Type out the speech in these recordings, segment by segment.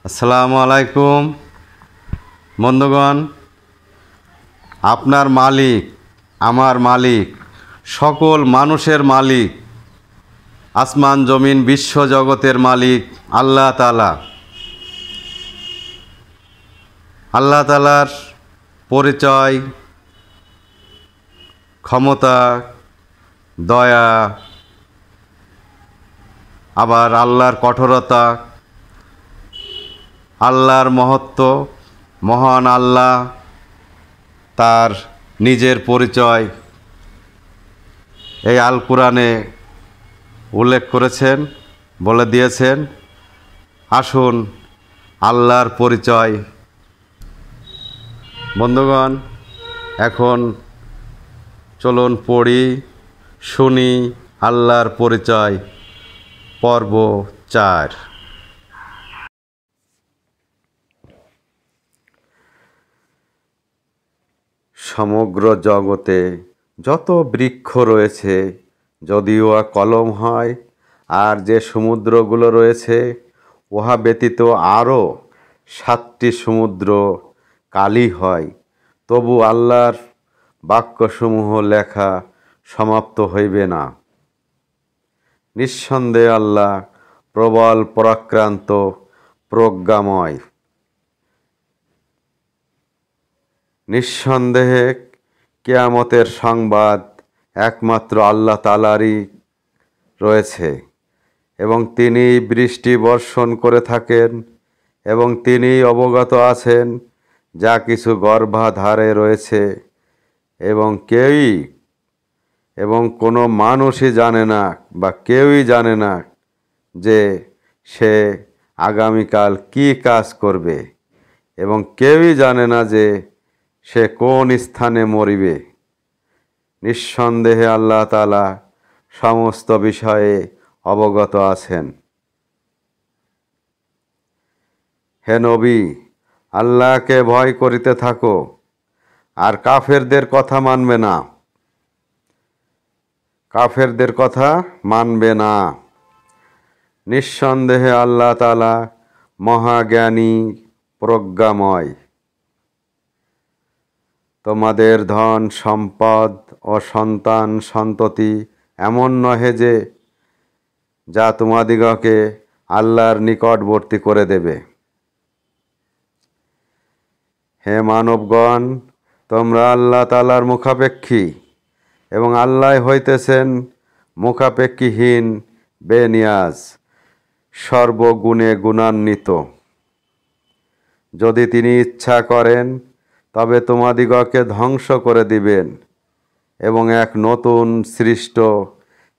আসসালামু আলাইকুম বন্ধুগণ। আপনার মালিক, আমার মালিক, সকল মানুষের মালিক, আসমান জমিন বিশ্ব জগতের মালিক আল্লাহ তাআলা। আল্লাহ তাআলার পরিচয়, ক্ষমতা, দয়া, আবার আল্লাহর কঠোরতা, আল্লাহর মহত্ব, মহান আল্লাহ তার নিজের পরিচয় এই আল কোরআনে উল্লেখ করেছেন, বলে দিয়েছেন। আসুন আল্লাহর পরিচয়। বন্ধুগণ, এখন চলুন পড়ি, শুনি আল্লাহর পরিচয়, পর্ব 4। সমগ্র জগতে যত বৃক্ষ রয়েছে, যদিও কলম হয়, আর যে সমুদ্রগুলো রয়েছে, উহা ব্যতীত আরও 7টি সমুদ্র কালি হয়, তবু আল্লাহর বাক্যসমূহ লেখা সমাপ্ত হইবে না। নিঃসন্দেহে আল্লাহ প্রবল পরাক্রান্ত, প্রজ্ঞাময়। নিঃসন্দেহে কিয়ামতের সংবাদ একমাত্র আল্লাহ তাআলারই রয়েছে, এবং তিনি বৃষ্টি বর্ষণ করে থাকেন, এবং তিনি অবগত আছেন যা কিছু গর্ভাধারে রয়েছে, এবং কোনো মানুষই জানে না বা কেউই জানে না যে সে আগামীকাল কি কাজ করবে, এবং কেউই জানে না যে সে কোন স্থানে মরিবে। নিঃসন্দেহে আল্লাহ তাআলা সমস্ত বিষয়ে অবগত আছেন। হে নবী, আল্লাহকে ভয় করিতে থাকো, আর কাফেরদের কথা মানবে না। কাফেরদের কথা মানবে না। নিঃসন্দেহে আল্লাহ তাআলা মহাজ্ঞানী, প্রজ্ঞাময়। তোমাদের ধন সম্পদ ও সন্তান সন্ততি এমন নহে যে যা তোমাদিগকে আল্লাহর নিকটবর্তী করে দেবে। হে মানবগণ, তোমরা আল্লাহ তাআলার মুখাপেক্ষী, এবং আল্লাহ হইতেছেন মুখাপেক্ষীহীন, বেনিয়াজ, সর্বগুণে গুণান্বিত। যদি তিনি ইচ্ছা করেন তবে তোমাদিগকে ধ্বংস করে দিবেন, এবং এক নতুন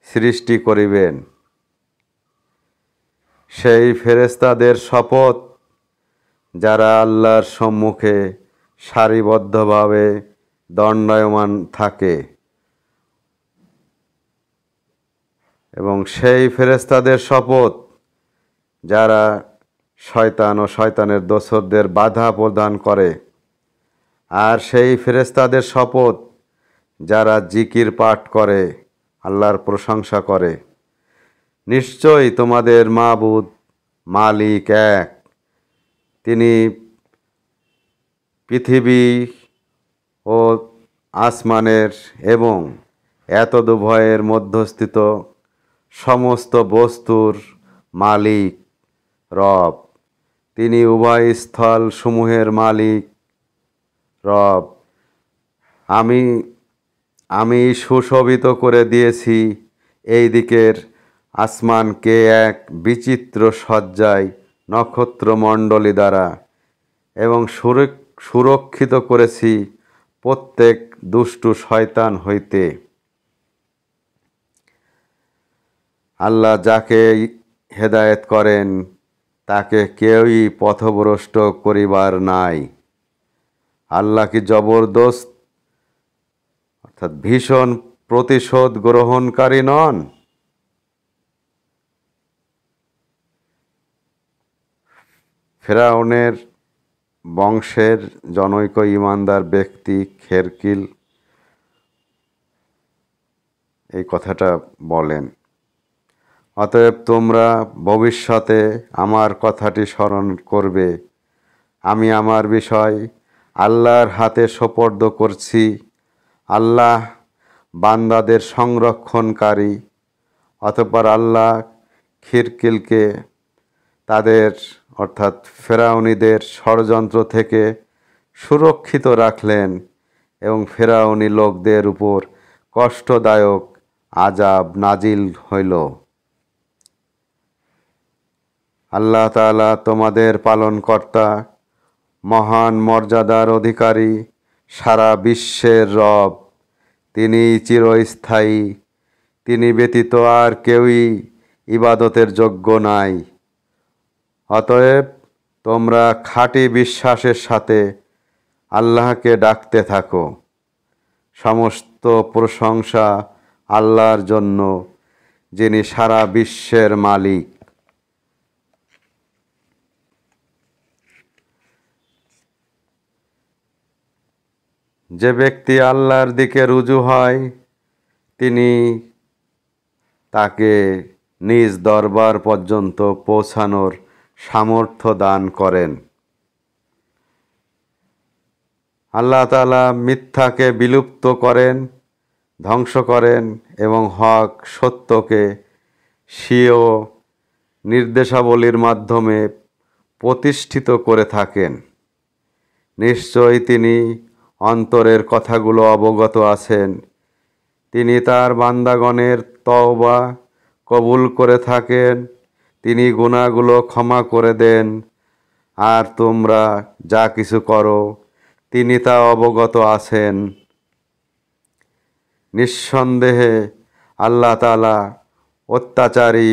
সৃষ্টি করিবেন। সেই ফেরেশতাদের শপথ যারা আল্লাহর সম্মুখে সারিবদ্ধভাবে দণ্ডায়মান থাকে, এবং সেই ফেরেশতাদের শপথ যারা শয়তান ও শয়তানের দোসরদের বাধা প্রদান করে, আর সেই ফেরেশতাদের শপথ যারা জিকির পাঠ করে, আল্লাহর প্রশংসা করে। নিশ্চয়ই তোমাদের মাবুদ মালিক এক। তিনি পৃথিবী ও আসমানের এবং এতদুভয়ের মধ্যস্থিত সমস্ত বস্তুর মালিক, রব। তিনি উভয় স্থল সমূহের মালিক, রব। আমি সুশোভিত করে দিয়েছি এই দিকের আসমানকে এক বিচিত্র সজ্জায় নক্ষত্রমণ্ডলী দ্বারা, এবং সুরক্ষিত করেছি প্রত্যেক দুষ্টু শয়তান হইতে। আল্লাহ যাকে হেদায়েত করেন তাকে কেউই পথভ্রষ্ট করিবার নাই। আল্লাহ কি জবরদস্ত অর্থাৎ ভীষণ প্রতিশোধ গ্রহণকারী নন? ফেরাউনের বংশের জনৈক ঈমানদার ব্যক্তি খেরকিল এই কথাটা বলেন, অতএব তোমরা ভবিষ্যতে আমার কথাটি স্মরণ করবে। আমি আমার বিষয় আল্লাহর হাতে সোপর্দ করছি। আল্লাহ বান্দাদের সংরক্ষণকারী। অতঃপর আল্লাহ খিরকিলকে তাদের অর্থাৎ ফেরাউনীদের ষড়যন্ত্র থেকে সুরক্ষিত রাখলেন এবং ফেরাউনী লোকদের উপর কষ্টদায়ক আযাব নাজিল হইল। আল্লাহ তাআলা তোমাদের পালনকর্তা, মহান মর্যাদার অধিকারী, সারা বিশ্বের রব। তিনি চিরস্থায়ী। তিনি ব্যতীত আর কেউই ইবাদতের যোগ্য নাই। অতএব তোমরা খাঁটি বিশ্বাসের সাথে আল্লাহকে ডাকতে থাকো। সমস্ত প্রশংসা আল্লাহর জন্য, যিনি সারা বিশ্বের মালিক। যে ব্যক্তি আল্লাহর দিকে রুজু হয়, তিনি তাকে নিজ দরবার পর্যন্ত পৌঁছানোর সামর্থ্য দান করেন। আল্লাহ তাআলা মিথ্যাকে বিলুপ্ত করেন, ধ্বংস করেন এবং হক সত্যকে স্বীয় নির্দেশাবলীর মাধ্যমে প্রতিষ্ঠিত করে থাকেন। নিশ্চয়ই তিনি অন্তরের কথাগুলো অবগত আছেন। তিনি তার বান্দাগণের তওবা কবুল করে থাকেন। তিনি গুনাহগুলো ক্ষমা করে দেন। আর তোমরা যা কিছু করো, তিনি তা অবগত আছেন। নিঃসন্দেহে আল্লাহ তাআলা অত্যাচারী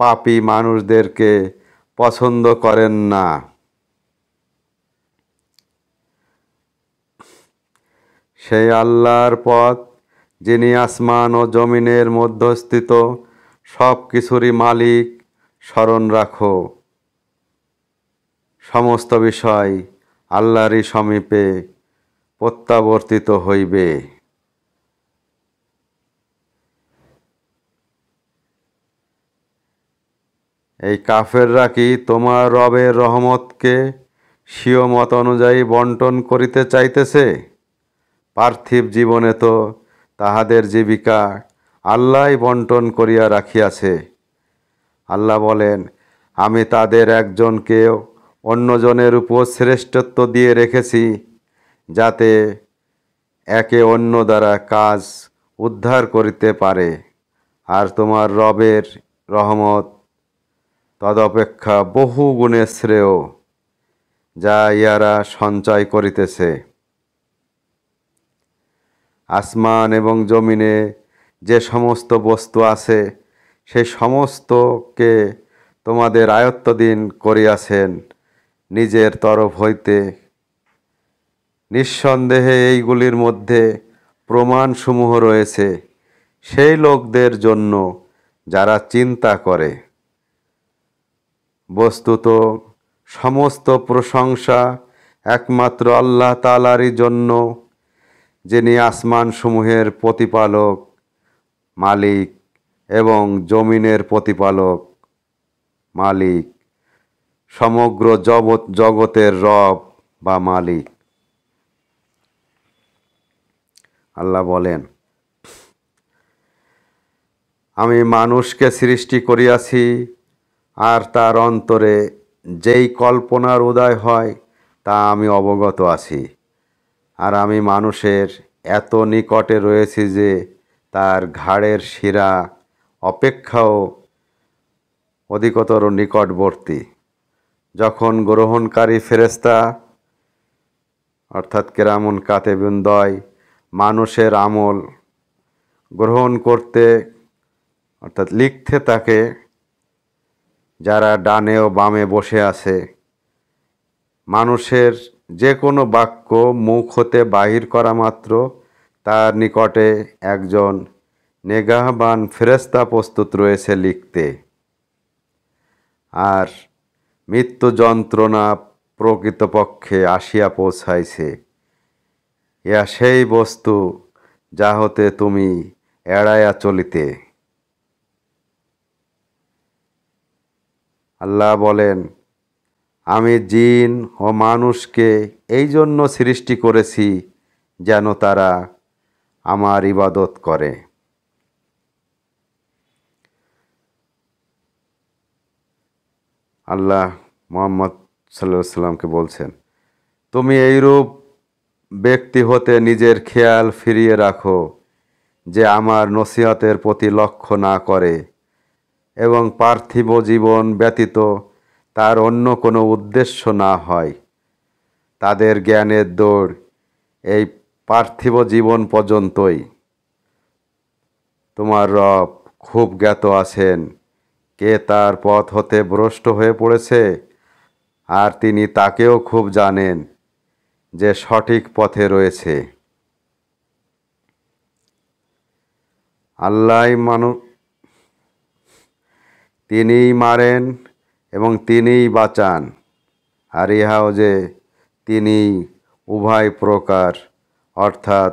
পাপী মানুষদেরকে পছন্দ করেন না। সেই আল্লাহর পথ, যিনি আসমান ও জমিনের মধ্যস্থিত সব কিছুরই মালিক, স্মরণ রাখো। সমস্ত বিষয় আল্লাহরই সমীপে প্রত্যাবর্তিত হইবে। এই কাফেররা কি তোমার রবের রহমতকে স্বীয় মত অনুযায়ী বন্টন করিতে চাইতেছে? পার্থিব জীবনে তো তাহাদের জীবিকা আল্লাহই বন্টন করিয়া রাখিয়াছে। আল্লাহ বলেন, আমি তাদের একজনকে অন্যজনের উপর শ্রেষ্ঠত্ব দিয়ে রেখেছি, যাতে একে অন্য দ্বারা কাজ উদ্ধার করিতে পারে। আর তোমার রবের রহমত তদপেক্ষা বহু গুণে শ্রেয়, যা ইহারা সঞ্চয় করিতেছে। আসমান এবং জমিনে যে সমস্ত বস্তু আছে, সেই সমস্তকে তোমাদের আয়ত্তাধীন করিয়াছেন নিজের তরফ হইতে। নিঃসন্দেহে এইগুলির মধ্যে প্রমাণসমূহ রয়েছে সেই লোকদের জন্য যারা চিন্তা করে। বস্তুত সমস্ত প্রশংসা একমাত্র আল্লাহ তাআলারই জন্য, যিনি আসমানসমূহের প্রতিপালক, মালিক এবং জমিনের প্রতিপালক, মালিক, সমগ্র জগতের রব বা মালিক। আল্লাহ বলেন, আমি মানুষকে সৃষ্টি করিয়াছি, আর তার অন্তরে যেই কল্পনার উদয় হয় তা আমি অবগত আছি। আর আমি মানুষের এত নিকটে রয়েছি যে তার ঘাড়ের শিরা অপেক্ষাও অধিকতর নিকটবর্তী। যখন গ্রহণকারী ফেরেশতা অর্থাৎ কেরামুন কাতেবুনদ্বয় মানুষের আমল গ্রহণ করতে অর্থাৎ লিখতে থাকে, যারা ডানে ও বামে বসে আছে, মানুষের যে কোনো বাক্য মুখ হতে বাহির করা মাত্র তার নিকটে একজন নেগাহবান ফেরেশতা প্রস্তুত রয়েছে লিখতে। আর মৃত্যু যন্ত্রণা প্রকৃতপক্ষে আসিয়া পৌঁছাইছে। ইয়া সেই বস্তু যা হতে তুমি এড়াইয়া চলিতে। আল্লাহ বলেন, আমি জিন ও মানুষকে এই জন্য সৃষ্টি করেছি যেন তারা আমার ইবাদত করে। আল্লাহ মুহাম্মদ সাল্লাল্লাহু আলাইহি সাল্লামকে বলছেন, তুমি এইরূপ ব্যক্তি হতে নিজের খেয়াল ফিরিয়ে রাখো যে আমার নসিহতের প্রতি লক্ষ্য না করে এবং পার্থিব জীবন ব্যতীত তার অন্য কোনো উদ্দেশ্য না হয়। তাদের জ্ঞানের দৌড় এই পার্থিব জীবন পর্যন্তই। তোমার রব খুব জ্ঞাত আছেন কে তার পথ হতে ভ্রষ্ট হয়ে পড়েছে, আর তিনি তাকেও খুব জানেন যে সঠিক পথে রয়েছে। আল্লাহই তিনিই মারেন এবং তিনিই বাঁচান, আর ইহাও যে তিনি উভয় প্রকার অর্থাৎ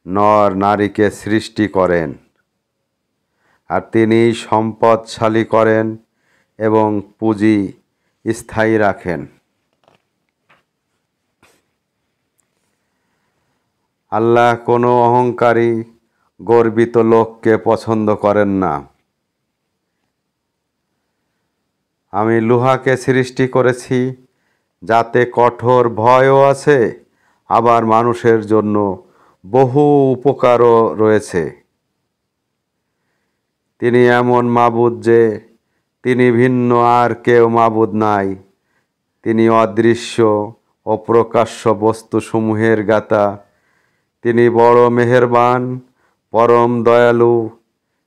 নর নারীকে সৃষ্টি করেন, আর তিনিই সম্পদশালী করেন এবং পুঁজি স্থায়ী রাখেন। আল্লাহ কোনো অহংকারী গর্বিত লোককে পছন্দ করেন না। আমি লোহাকে সৃষ্টি করেছি যাতে কঠোর ভয়ও আছে, আবার মানুষের জন্য বহু উপকারও রয়েছে। তিনি এমন মাবুদ যে তিনি ভিন্ন আর কেউ মাবুদ নাই। তিনি অদৃশ্য ও প্রকাশ্য বস্তুসমূহের জ্ঞাতা। তিনি বড় মেহেরবান, পরম দয়ালু।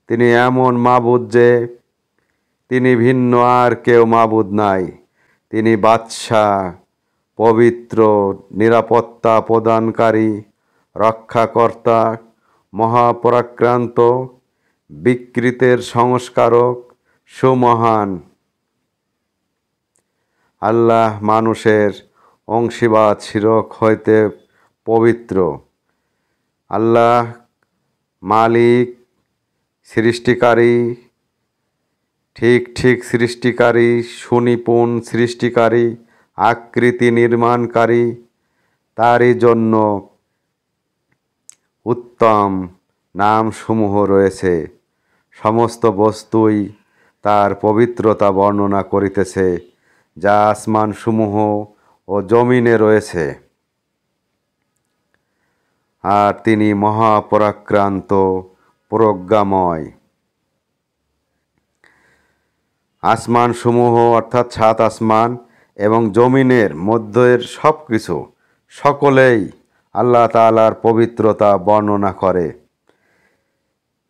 তিনি এমন মাবুদ যে তিনি ভিন্ন আর কেউ মাবুদ নাই। তিনি বাদশাহ, পবিত্র, নিরাপত্তা প্রদানকারী, রক্ষাকর্তা, মহাপরাক্রান্ত, বিকৃতের সংস্কারক, সুমহান। আল্লাহ মানুষের অংশীবাদ শিরক হইতে পবিত্র। আল্লাহ মালিক, সৃষ্টিকারী, ঠিক ঠিক সৃষ্টিকারী, সুনিপুণ সৃষ্টিকারী, আকৃতি নির্মাণকারী। তারই জন্য উত্তম নামসমূহ রয়েছে। সমস্ত বস্তুই তার পবিত্রতা বর্ণনা করিতেছে, যা আসমানসমূহ ও জমিনে রয়েছে। আর তিনি মহাপরাক্রান্ত, প্রজ্ঞাময়। আসমানসমূহ অর্থাৎ সাত আসমান এবং জমিনের মধ্যের সব কিছু সকলেই আল্লাহ তাআলার পবিত্রতা বর্ণনা করে।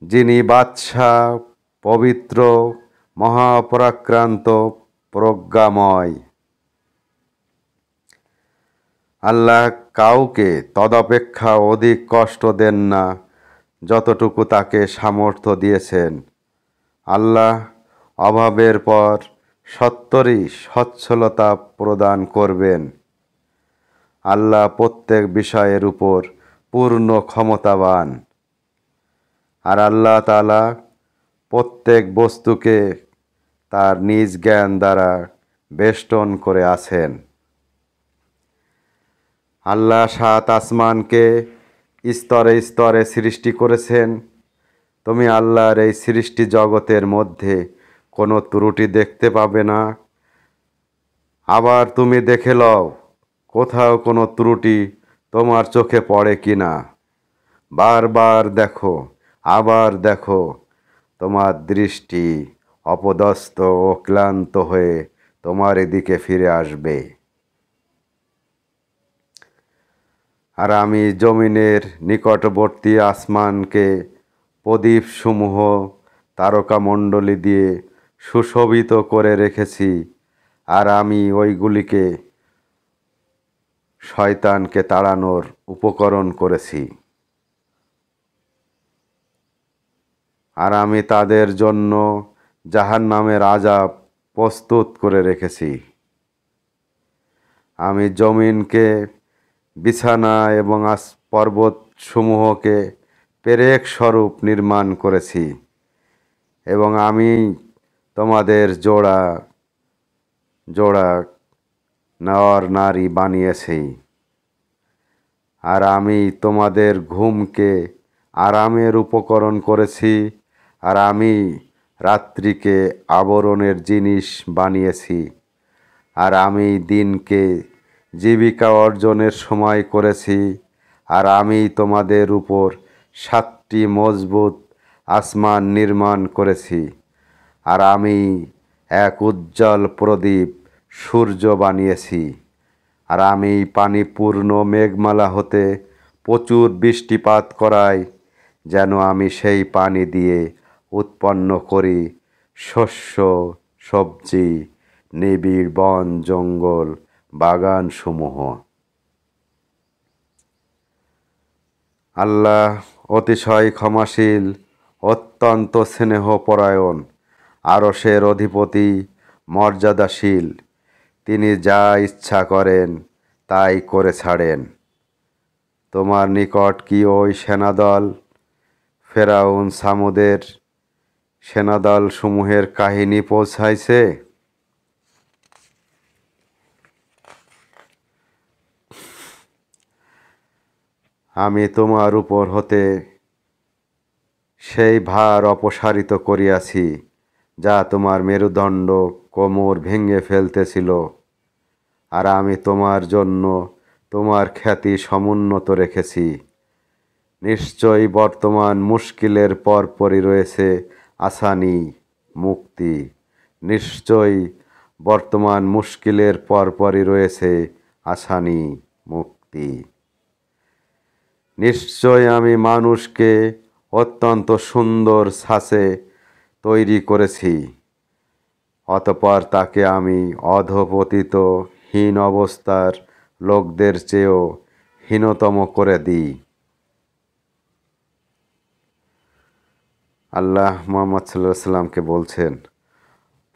যিনি বাদশাহ, পবিত্র, মহাপরাক্রান্ত, প্রজ্ঞাময়। আল্লাহ কাউকে তদপেক্ষা অধিক কষ্ট দেন না যতটুকু তাকে সামর্থ্য দিয়েছেন। আল্লাহ অভাবের পর সত্তরই সচ্ছলতা প্রদান করবেন। আল্লাহ প্রত্যেক বিষয়ের উপর পূর্ণ ক্ষমতাবান। আর আল্লাহ তাআলা প্রত্যেক বস্তুকে তার নিজ জ্ঞান দ্বারা বেষ্টন করে আছেন। আল্লাহ সাত আসমানকে স্তরে স্তরে সৃষ্টি করেছেন। তুমি আল্লাহর এই সৃষ্টি জগতের মধ্যে কোনো ত্রুটি দেখতে পাবে না। আবার তুমি দেখে লও কোথাও কোনো ত্রুটি তোমার চোখে পড়ে কি না। বারবার দেখো, আবার দেখো, তোমার দৃষ্টি অপদস্থ ও ক্লান্ত হয়ে তোমার এদিকে ফিরে আসবে। আর আমি জমিনের নিকটবর্তী আসমানকে প্রদীপসমূহ তারকামণ্ডলী দিয়ে সুশোভিত করে রেখেছি, আর আমি ওইগুলিকে শয়তানকে তাড়ানোর উপকরণ করেছি। আর আমি তাদের জন্য জাহান্নামের আযাব প্রস্তুত করে রেখেছি। আমি জমিনকে বিছানা এবং পর্বতসমূহকে পেরেক স্বরূপ নির্মাণ করেছি, এবং আমি তোমাদের জোড়া জোড়া নর নারী বানিয়েছি। আর আমি তোমাদের ঘুমকে আরামের উপকরণ করেছি, আর আমি রাত্রিকে আবরণের জিনিস বানিয়েছি, আর আমি দিনকে জীবিকা অর্জনের সময় করেছি, আর আমি তোমাদের উপর 7টি মজবুত আসমান নির্মাণ করেছি, আর আমি এক উজ্জ্বল প্রদীপ সূর্য বানিয়েছি, আর আমি পানিপূর্ণ মেঘমালা হতে প্রচুর বৃষ্টিপাত করাই, যেন আমি সেই পানি দিয়ে উৎপন্ন করি শস্য, সবজি, নিবিড় বন জঙ্গল, বাগানসমূহ। আল্লাহ অতিশয় ক্ষমাশীল, অত্যন্ত স্নেহপরায়ণ, আরশের অধিপতি, মর্যাদাশীল। তিনি যা ইচ্ছা করেন তাই করে ছাড়েন। তোমার নিকট কি ওই সেনাদল ফেরাউন সামুদের সেনাদল সমূহের কাহিনী পৌঁছাইছে? আমি তোমার উপর হতে সেই ভার অপসারিত করিয়াছি, যা তোমার মেরুদণ্ড কোমর ভেঙে ফেলতেছিল, আর আমি তোমার জন্য তোমার খ্যাতি সমুন্নত রেখেছি। নিশ্চয়ই বর্তমান মুশকিলের পরপরই রয়েছে আসানি, মুক্তি। নিশ্চয়ই বর্তমান মুশকিলের পরপরই রয়েছে আসানি, মুক্তি। নিশ্চয় আমি মানুষকে অত্যন্ত সুন্দর ছাঁচে তৈরি করেছি, অতঃপর তাকে আমি অধঃপতিত হীন অবস্থার লোকদের চেয়েও হীনতম করে দিই। আল্লাহ মুহাম্মদ সাল্লাল্লাহু আলাইহি সাল্লামকে বলছেন,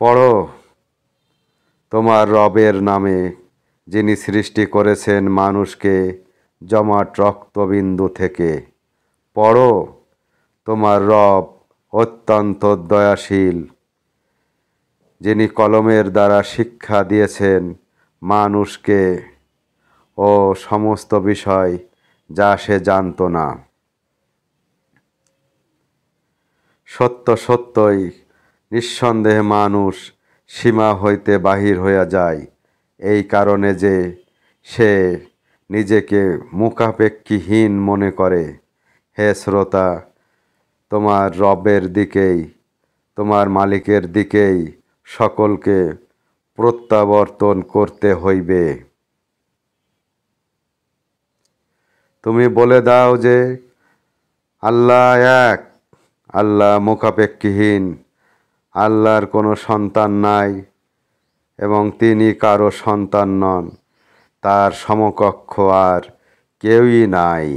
পড়ো তোমার রবের নামে, যিনি সৃষ্টি করেছেন মানুষকে জমাট রক্তবিন্দু থেকে। পড়ো তোমার রব অত্যন্ত দয়াশীল, যিনি কলমের দ্বারা শিক্ষা দিয়েছেন মানুষকে ও সমস্ত বিষয় যা সে জানত না। সত্য সত্যই নিঃসন্দেহে মানুষ সীমা হইতে বাহির হইয়া যায়, এই কারণে যে সে নিজেকে মুখাপেক্ষীহীন মনে করে। হে শ্রোতা, তোমার রবের দিকেই, তোমার মালিকের দিকেই সকলকে প্রত্যাবর্তন করতে হইবে। তুমি বলে দাও যে আল্লাহ এক, আল্লাহ মুখাপেক্ষীহীন, আল্লাহর কোনো সন্তান নাই এবং তিনি কারো সন্তান নন, তার সমকক্ষ আর কেউই নাই।